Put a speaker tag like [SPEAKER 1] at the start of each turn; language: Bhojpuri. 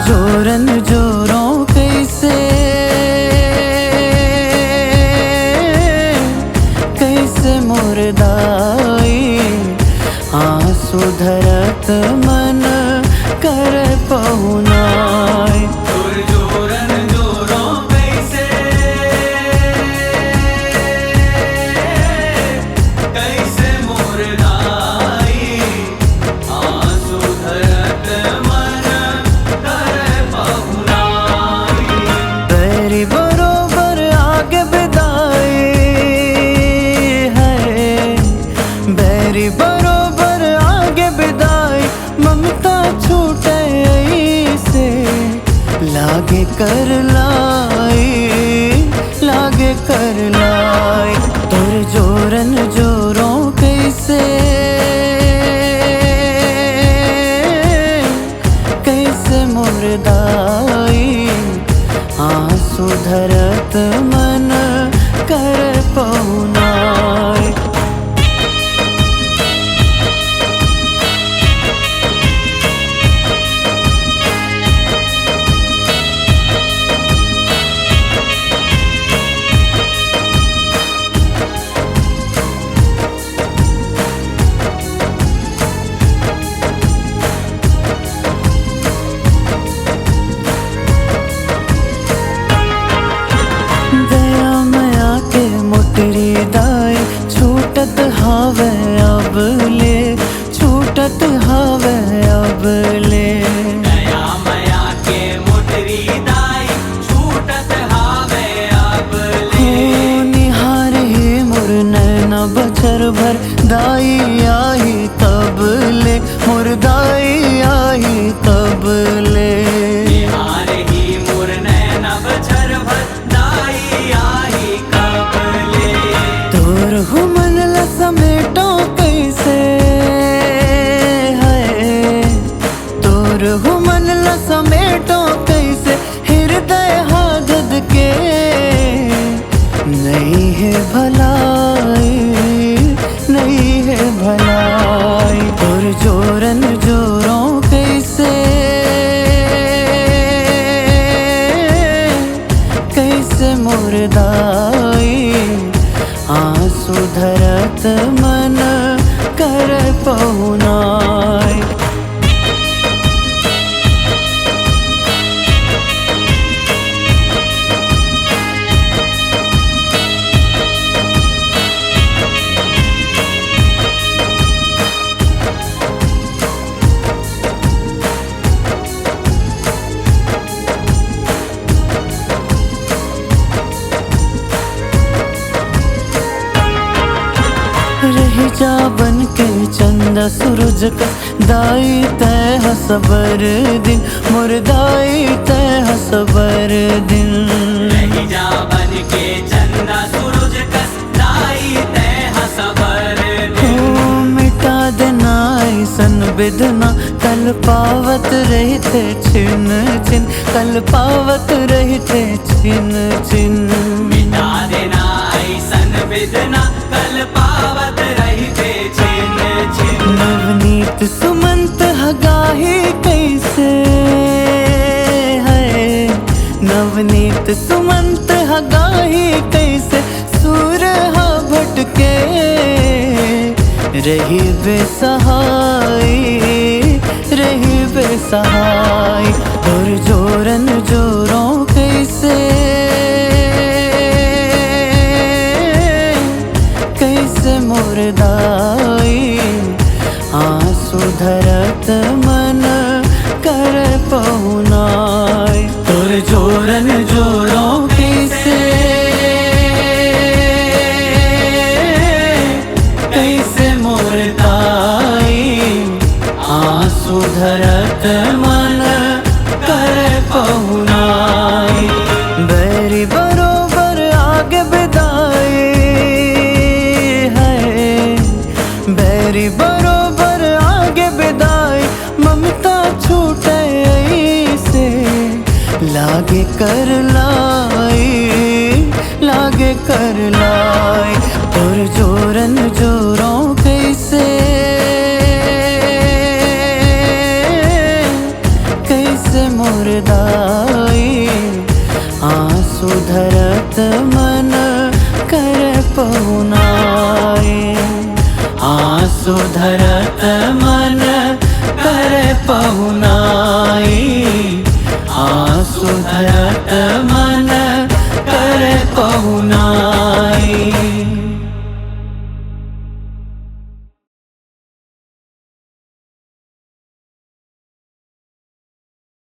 [SPEAKER 1] जोरन जोरों कैसे कैसे मुर्दाई आंसू धरत मन कर पहुनाई।
[SPEAKER 2] जोरन जोरों कैसे कैसे मुर्दाई आंसू धरत मन कर पहुनाई।
[SPEAKER 1] बैरी बरोबर आगे बिदाई है, बैरी बरोबर आगे बिदाई ममता छूटे से लागे कर लाई, लागे कर लाई। तोर जोरन जोरों कैसे कैसे मुर्दाई आंसू धरत मन कर पहुनाई। दया मया के मोटरी दाई छूटत हावे अब ले, छूटत हावे अब ले।
[SPEAKER 2] दया मया के मुटरी दाई छूटत हावे अब ले।
[SPEAKER 1] निहार ही मुर नैना बछर भर दाई आई तब ले, मुर दाई आई तब ले।
[SPEAKER 2] निहार ही मुर नैना बछर भर दाई आई कब ले।
[SPEAKER 1] तोर हुमन ला समेटो कैसे है, तोर हुमन ला समेटो कैसे हृदय हादद के नहीं है भलाई, नहीं है भलाई। तोर जोरन जोरों कैसे कैसे मुर्दाई आंसू धरत मन कर पहुनाई। रही जा बन के चंदा सूरज का दाई तय हसबर दिन, मुर्दाई तय हसबर दिन।
[SPEAKER 2] रही जा बन के चंदा सूरज कस दाई तय हसबर दिन।
[SPEAKER 1] मिटा देना ऐसन बिदना कल पावत रहते छिन छिन, कल पावत रहते छिन छिन।
[SPEAKER 2] मिटा देना ऐसन बिदना कल पावत रहते छिन छिन।
[SPEAKER 1] नवनीत सुमंत हगाही कैसे है, नवनीत सुमंत हगाही कैसे सूर हा भटके रही बेसहाय, रही बेसहाय। और जोरन जोरों कैसे कैसे मुर्दाई आंसू धरत मन कर पहुनाई। और जोरन जोरों कैसे कैसे मुर्दाई आंसू धरत मन कर पहुनाई। बैरी बरोबर आगे बिदाई है, बैरी बरोबर आगे बिदाई ममता छूटे से लागे कर लाई, लागे कर लाई। और जोरन जोरों कैसे कैसे मोर पहुना